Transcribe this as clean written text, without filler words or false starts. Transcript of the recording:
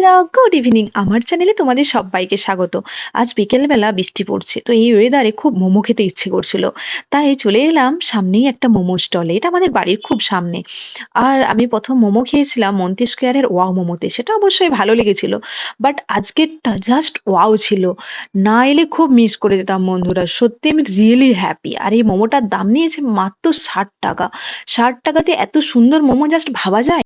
বন্ধুরা, good evening. আমার চ্যানেলে তোমাদের সবাইকে স্বাগত। আজ বিকেলবেলা বৃষ্টি পড়ছে, তো এই ওয়েদারে খুব মোমো খেতে ইচ্ছে করছিল। তাই চলে এলাম সামনেই একটা মোমো স্টলে, এটা আমাদের বাড়ির খুব সামনে। আর আমি প্রথম মোমো খেয়েছিলাম মন্তি স্কোয়ারের ওয়াও মোমোতে, সেটা অবশ্যই ভালো লেগেছিল। বাট আজকেরটা জাস্ট ওয়াও ছিল। না এলে খুব মিস করে যেতাম বন্ধুরা, সত্যি আমি রিয়েলি হ্যাপি। আর এই মোমোটার দাম নিয়েছে মাত্র 60 টাকা। 60 টাকাতে এত সুন্দর মোমো জাস্ট ভাবা যায়?